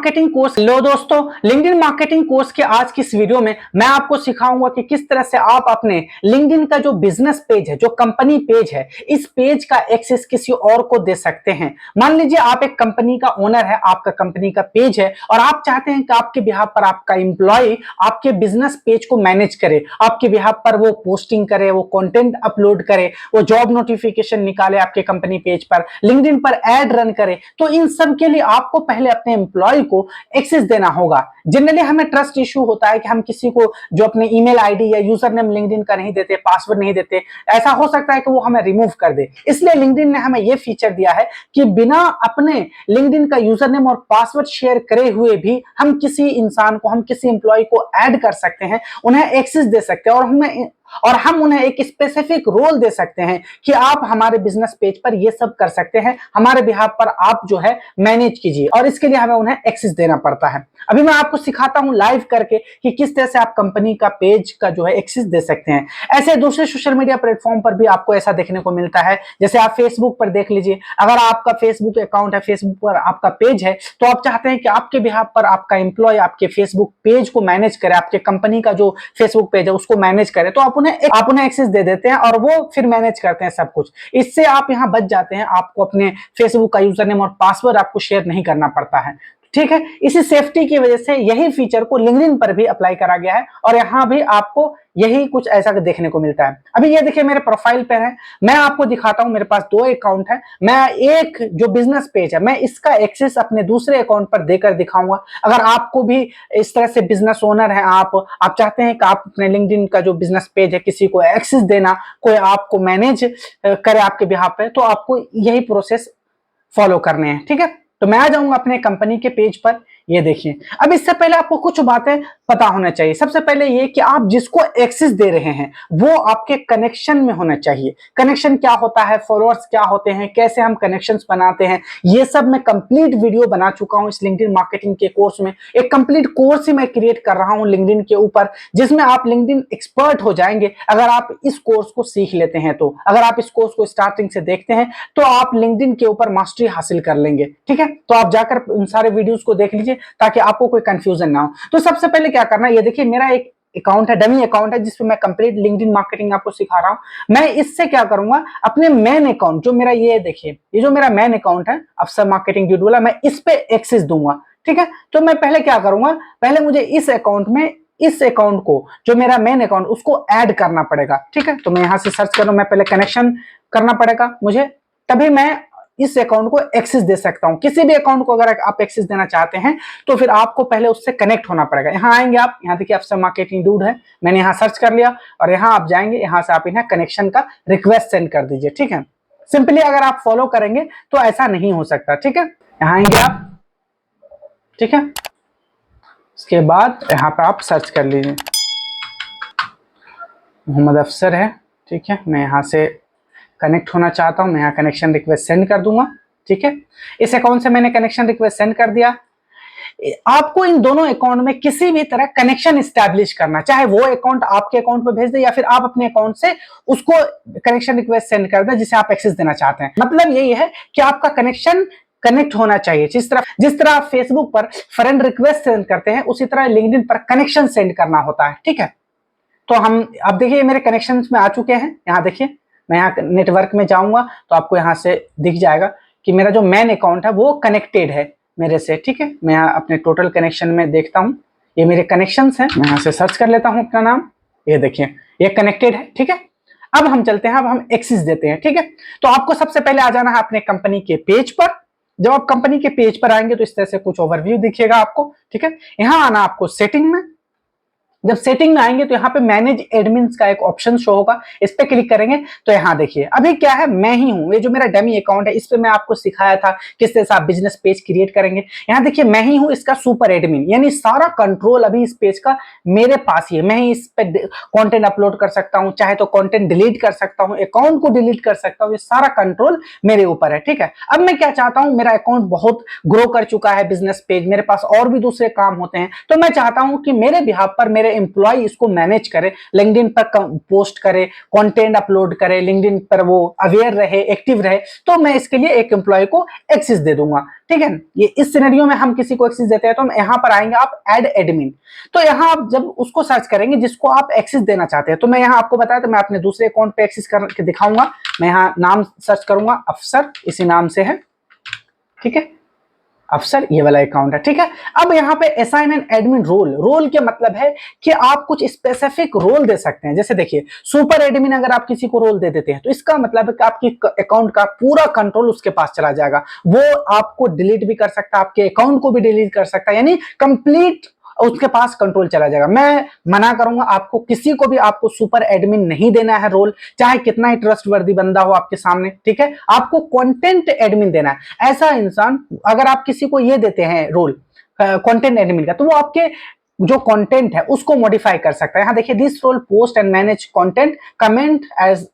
Marketing course. लो दोस्तों, LinkedIn marketing course के आज की इस वीडियो में मैं आपको सिखाऊंगा कि किस तरह से आप अपने लिंक्डइन का जो बिजनेस पेज है, जो कंपनी पेज है, इस पेज का एक्सेस किसी और को दे सकते हैं। मान लीजिए आप एक कंपनी का ओनर है, आपका कंपनी का पेज है और आप चाहते हैं कि आपके बिहाफ पर आपका एम्प्लॉय आपके बिजनेस पेज को मैनेज करे, आपके बिहाफ पर वो पोस्टिंग करे, वो कंटेंट अपलोड करे, वो जॉब नोटिफिकेशन निकाले आपके कंपनी पेज पर, लिंक्डइन पर एड रन करे। तो इन सब के लिए आपको पहले अपने एम्प्लॉय को एक्सेस देना होगा। जनरली हमें ट्रस्ट इशू होता है कि हम किसी को जो अपने ईमेल आईडी या यूजर नेम लिंक्डइन का नहीं देते, पासवर्ड नहीं देते, ऐसा हो सकता है कि वो हमें रिमूव कर दे। इसलिए लिंक्डइन ने हमें यह फीचर दिया है कि बिना अपने लिंक्डइन का यूजर नेम और पासवर्ड शेयर करे हुए भी हम किसी इंसान को, हम किसी एम्प्लॉय को ऐड कर सकते हैं, उन्हें एक्सेस दे सकते हैं और हम उन्हें एक स्पेसिफिक रोल दे सकते हैं कि आप हमारे बिजनेस पेज पर ये सब कर सकते हैं, हमारे बिहाफ पर आप जो है मैनेज कीजिए, और इसके लिए हमें उन्हें एक्सेस देना पड़ता है। अभी मैं आपको सिखाता हूं लाइव करके कि किस तरह से आप कंपनी का पेज का जो है एक्सेस दे सकते हैं। ऐसे दूसरे सोशल मीडिया प्लेटफॉर्म पर भी आपको ऐसा देखने को मिलता है। जैसे आप फेसबुक पर देख लीजिए, अगर आपका फेसबुक अकाउंट है, फेसबुक पर आपका पेज है, तो आप चाहते हैं कि आपके बिहाफ पर आपका एम्प्लॉय आपके फेसबुक पेज को मैनेज करे, आपके कंपनी का जो फेसबुक पेज है उसको मैनेज करे, तो आप उन्हें एक्सेस दे देते हैं और वो फिर मैनेज करते हैं सब कुछ। इससे आप यहां बच जाते हैं, आपको अपने फेसबुक का यूजर नेम और पासवर्ड आपको शेयर नहीं करना पड़ता है। ठीक है, इसी सेफ्टी की वजह से यही फीचर को लिंक्डइन पर भी अप्लाई करा गया है और यहां भी आपको यही कुछ ऐसा देखने को मिलता है। अभी ये देखिए मेरे प्रोफाइल पे है, मैं आपको दिखाता हूं, मेरे पास 2 अकाउंट है। मैं एक जो बिजनेस पेज है, मैं इसका एक्सेस अपने दूसरे अकाउंट पर देकर दिखाऊंगा। अगर आपको भी इस तरह से बिजनेस ओनर है, आप चाहते हैं कि आप अपने लिंक्डइन का जो बिजनेस पेज है किसी को एक्सेस देना, कोई आपको मैनेज करे आपके बिहाफ पे, तो आपको यही प्रोसेस फॉलो करने हैं। ठीक है, तो मैं आ जाऊंगा अपने कंपनी के पेज पर। ये देखिए, अब इससे पहले आपको कुछ बातें पता होना चाहिए। सबसे पहले ये कि आप जिसको एक्सेस दे रहे हैं वो आपके कनेक्शन में होना चाहिए। कनेक्शन क्या होता है, फॉलोअर्स क्या होते हैं, कैसे हम कनेक्शंस बनाते हैं, ये सब मैं कंप्लीट वीडियो बना चुका हूं इस लिंक्डइन मार्केटिंग के कोर्स में। एक कंप्लीट कोर्स ही मैं क्रिएट कर रहा हूं लिंक्डइन के ऊपर, जिसमें आप लिंक्डइन एक्सपर्ट हो जाएंगे अगर आप इस कोर्स को सीख लेते हैं। तो अगर आप इस कोर्स को स्टार्टिंग से देखते हैं तो आप लिंक्डइन के ऊपर मास्टरी हासिल कर लेंगे। ठीक है, तो आप जाकर उन सारे वीडियोस को देख लीजिए ताकि आपको कोई कंफ्यूजन ना हो। तो सबसे पहले क्या करना है, ये देखिए मेरा एक अकाउंट है, डमी अकाउंट है, जिसपे मैं कंप्लीट लिंक्डइन मार्केटिंग आपको सिखा रहा हूं। मैं इससे क्या करूंगा, अपने मेन अकाउंट जो मेरा, ये देखिए ये जो मेरा मेन अकाउंट है अफसर मार्केटिंग ड्यूड वाला, मैं इस पे एक्सेस दूंगा। ठीक है, तो मैं पहले क्या करूंगा, पहले मुझे इस अकाउंट में इस अकाउंट को, जो मेरा मेन अकाउंट, उसको ऐड करना पड़ेगा। ठीक है, तो मैं यहां से सर्च करूं, मैं पहले कनेक्शन करना पड़ेगा मुझे, तभी मैं इस अकाउंट को एक्सेस दे सकता हूं। किसी भी अकाउंट को अगर आप एक्सेस देना चाहते हैं तो फिर आपको पहले उससे कनेक्ट होना पड़ेगा। यहां आएंगे आप, यहां देखिए अफसर मार्केटिंग ड्यूड है, मैंने यहां सर्च कर लिया और यहां आप जाएंगे, यहां से आप इन्हें कनेक्शन का रिक्वेस्ट सेंड कर दीजिए। ठीक है, सिंपली अगर आप फॉलो करेंगे तो ऐसा नहीं हो सकता। ठीक है, यहां आएंगे आप, ठीक है, उसके बाद यहां पर आप सर्च कर लीजिए, मोहम्मद अफसर है। ठीक है, मैं यहां से कनेक्ट होना चाहता हूं, मैं यहाँ कनेक्शन रिक्वेस्ट सेंड कर दूंगा। ठीक है, इस अकाउंट से मैंने कनेक्शन रिक्वेस्ट सेंड कर दिया। आपको इन दोनों अकाउंट में किसी भी तरह कनेक्शन स्टैब्लिश करना, चाहे वो अकाउंट आपके अकाउंट पे भेज दे या फिर आप अपने अकाउंट से उसको कनेक्शन रिक्वेस्ट सेंड कर दें जिसे आप एक्सेस देना चाहते हैं। मतलब यही है कि आपका कनेक्शन कनेक्ट होना चाहिए। जिस तरह आप फेसबुक पर फ्रेंड रिक्वेस्ट सेंड करते हैं, उसी तरह लिंक्डइन पर कनेक्शन सेंड करना होता है। ठीक है, तो हम अब देखिए मेरे कनेक्शन में आ चुके हैं। यहाँ देखिए मैं यहाँ नेटवर्क में जाऊंगा तो आपको यहाँ से दिख जाएगा कि मेरा जो मेन अकाउंट है वो कनेक्टेड है मेरे से। ठीक है, मैं यहाँ अपने टोटल कनेक्शन में देखता हूँ, ये मेरे कनेक्शंस हैं। मैं यहाँ से सर्च कर लेता हूँ अपना नाम, ये देखिए ये कनेक्टेड है। ठीक है, अब हम चलते हैं, अब हम एक्सेस देते हैं। ठीक है, तो आपको सबसे पहले आ जाना है अपने कंपनी के पेज पर। जब आप कंपनी के पेज पर आएंगे तो इस तरह से कुछ ओवरव्यू दिखेगा आपको। ठीक है, यहाँ आना आपको सेटिंग में। जब सेटिंग में आएंगे तो यहाँ पे मैनेज एडमिन्स का एक ऑप्शन शो होगा, इस पे क्लिक करेंगे तो यहाँ देखिए अभी क्या है, मैं ही हूँ, ये जो मेरा डमी अकाउंट है, इस पे मैं आपको सिखाया था किस तरह से आप बिजनेस पेज क्रिएट करेंगे। यहाँ देखिए मैं ही हूँ इसका सुपर एडमिन, यानी सारा कंट्रोल अभी इस पेज का मेरे पास ही है। मैं ही इस पे कंटेंट अपलोड कर सकता हूँ, चाहे तो कंटेंट डिलीट कर सकता हूँ, अकाउंट को डिलीट कर सकता हूँ, ये सारा कंट्रोल मेरे ऊपर है। ठीक है, अब मैं क्या चाहता हूँ, मेरा अकाउंट बहुत ग्रो कर चुका है बिजनेस पेज, मेरे पास और भी दूसरे काम होते हैं, तो मैं चाहता हूँ कि मेरे बिहाफ पर मेरे मेरे एम्प्लॉय इसको मैनेज करे, लिंक्डइन पर पोस्ट करे, कंटेंट अपलोड करे, लिंक्डइन पर वो अवेयर रहे, एक्टिव रहे, तो मैं इसके लिए एक एम्प्लॉय को एक्सेस दे दूंगा। ठीक है, ये इस सिनेरियो में हम किसी को एक्सेस देते हैं तो हम यहाँ पर आएंगे, आप ऐड एडमिन, तो यहाँ आप जब उसको सर्च करेंगे जिसको आप एक्सेस देना चाहते हैं, तो मैं यहाँ आपको बताया तो मैं अपने दूसरे अकाउंट पे एक्सेस करके दिखाऊंगा। मैं यहाँ नाम सर्च करूंगा, अफसर, इसी नाम से है। ठीक है, अफसर ये वाला अकाउंट है। ठीक है, अब यहाँ पे assign and admin role, role के मतलब है कि आप कुछ स्पेसिफिक रोल दे सकते हैं। जैसे देखिए, सुपर एडमिन अगर आप किसी को रोल दे देते हैं तो इसका मतलब है कि आपकी अकाउंट का पूरा कंट्रोल उसके पास चला जाएगा, वो आपको डिलीट भी कर सकता है, आपके अकाउंट को भी डिलीट कर सकता है, यानी कंप्लीट उसके पास कंट्रोल चला जाएगा। मैं मना करूंगा, आपको किसी को भी आपको सुपर एडमिन नहीं देना है रोल, चाहे कितना ही ट्रस्टवर्दी बंदा हो आपके सामने। ठीक है, आपको कंटेंट एडमिन देना है। ऐसा इंसान, अगर आप किसी को ये देते हैं रोल कंटेंट एडमिन का, तो वो आपके जो कंटेंट है उसको मॉडिफाई कर सकता है। यहां देखिए, this role post and manage content, comment as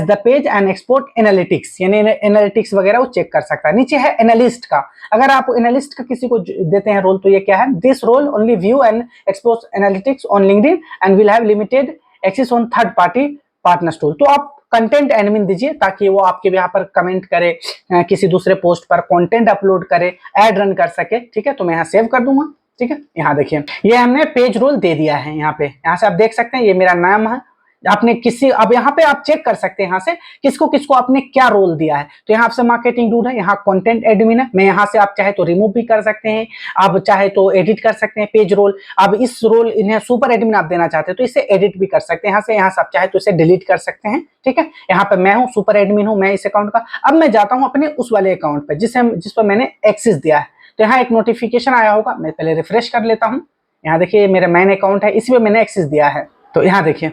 the page and export analytics, यानी एनालिटिक्स वगैरह वो चेक कर सकता है। नीचे है एनालिस्ट का, अगर आप एनालिस्ट का किसी को देते हैं रोल, तो ये क्या है, this role only view and export analytics on LinkedIn and will have limited access on third party partners tool. तो आप कंटेंट एडमिन दीजिए ताकि वो आपके यहाँ पर कमेंट करे, किसी दूसरे पोस्ट पर कंटेंट अपलोड करे, एड रन कर सके। ठीक है, तो मैं यहाँ सेव कर दूंगा। ठीक है, यहाँ देखिए, ये हमने पेज रोल दे दिया है। यहाँ पे, यहाँ से आप देख सकते हैं, ये मेरा नाम है। आपने किसी, अब यहाँ पे आप चेक कर सकते हैं यहाँ से किसको किसको आपने क्या रोल दिया है। तो यहाँ से मार्केटिंग डूड है, यहाँ कंटेंट एडमिन है। मैं यहाँ से आप चाहे तो रिमूव भी कर सकते हैं, आप चाहे तो एडिट कर सकते हैं पेज रोल। अब इस रोल, इन्हें सुपर एडमिन आप देना चाहते हैं तो इसे एडिट भी कर सकते हैं यहाँ से आप चाहे तो इसे डिलीट कर सकते हैं। ठीक है, यहाँ पे मैं हूँ, सुपर एडमिन हूँ मैं इस अकाउंट का। अब मैं जाता हूँ अपने उस वाले अकाउंट पे जिस पर मैंने एक्सेस दिया है। तो यहाँ एक नोटिफिकेशन आया होगा, मैं पहले रिफ्रेश कर लेता हूँ। यहाँ देखिए, मेरा मेन अकाउंट है, इसी पे मैंने एक्सेस दिया है। तो यहाँ देखिए,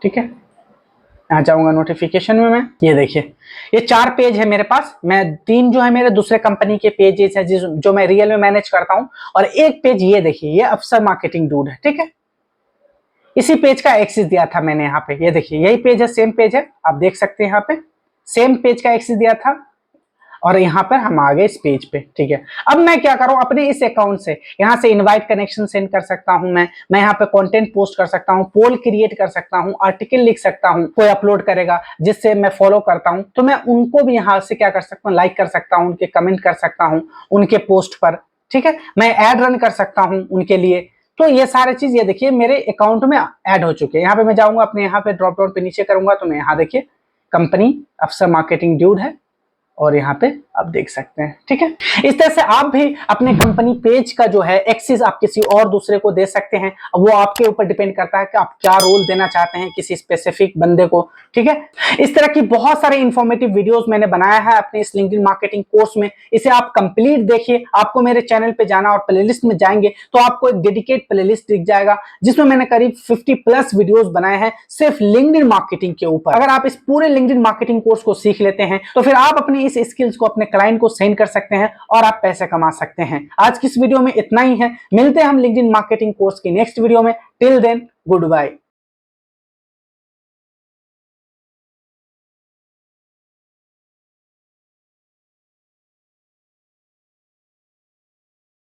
ठीक है, यहाँ जाऊंगा नोटिफिकेशन में, मैं ये देखिए, ये 4 पेज है मेरे पास। मैं 3 जो है मेरे दूसरे कंपनी के पेजेस है जो मैं रियल में मैनेज करता हूँ, और एक पेज ये देखिए, ये अफसर मार्केटिंग डूड है। ठीक है, इसी पेज का एक्सेस दिया था मैंने यहाँ पे, ये देखिए, यही पेज है, सेम पेज है, आप देख सकते हैं यहाँ पे सेम पेज का एक्सेस दिया था, और यहाँ पर हम आ गए इस पेज पे। ठीक है, अब मैं क्या करूँ, अपने इस अकाउंट से यहाँ से इनवाइट कनेक्शन सेंड कर सकता हूँ, मैं यहाँ पे कंटेंट पोस्ट कर सकता हूँ, पोल क्रिएट कर सकता हूँ, आर्टिकल लिख सकता हूँ, कोई अपलोड करेगा जिससे मैं फॉलो करता हूँ तो मैं उनको भी यहाँ से क्या कर सकता हूँ, लाइक कर सकता हूँ, उनके कमेंट कर सकता हूँ उनके पोस्ट पर। ठीक है, मैं ऐड रन कर सकता हूँ उनके लिए। तो ये सारे चीज ये देखिए मेरे अकाउंट में ऐड हो चुके हैं। यहाँ पे मैं जाऊंगा अपने, यहाँ पे ड्रॉप डाउन पे नीचे करूंगा तो मैं यहाँ देखिए कंपनी अफसर मार्केटिंग ड्यूड है, और यहाँ पे आप देख सकते हैं। ठीक है, इस तरह से आप भी अपने कंपनी पेज का जो है एक्सेस आप किसी और दूसरे को दे सकते हैं। वो आपके ऊपर डिपेंड करता है कि आप क्या रोल देना चाहते हैं किसी स्पेसिफिक बंदे को। ठीक है, इस तरह की बहुत सारे इंफॉर्मेटिव वीडियोस मैंने बनाया है अपने इस लिंक्डइन मार्केटिंग कोर्स में, इसे आप कंप्लीट देखिए। आपको मेरे चैनल पे जाना और प्लेलिस्ट में जाएंगे तो आपको एक डेडिकेट प्लेलिस्ट दिख जाएगा जिसमें मैंने करीब 50+ वीडियोस बनाए हैं सिर्फ लिंक्डइन मार्केटिंग के ऊपर। अगर आप इस पूरे लिंक्डइन मार्केटिंग कोर्स को सीख लेते हैं तो फिर आप अपने इस स्किल्स को अपने क्लाइंट को सेंड कर सकते हैं और आप पैसे कमा सकते हैं। आज की इस वीडियो में इतना ही है, मिलते हैं हम लिंक्डइन मार्केटिंग कोर्स की नेक्स्ट वीडियो में। Till then, good bye.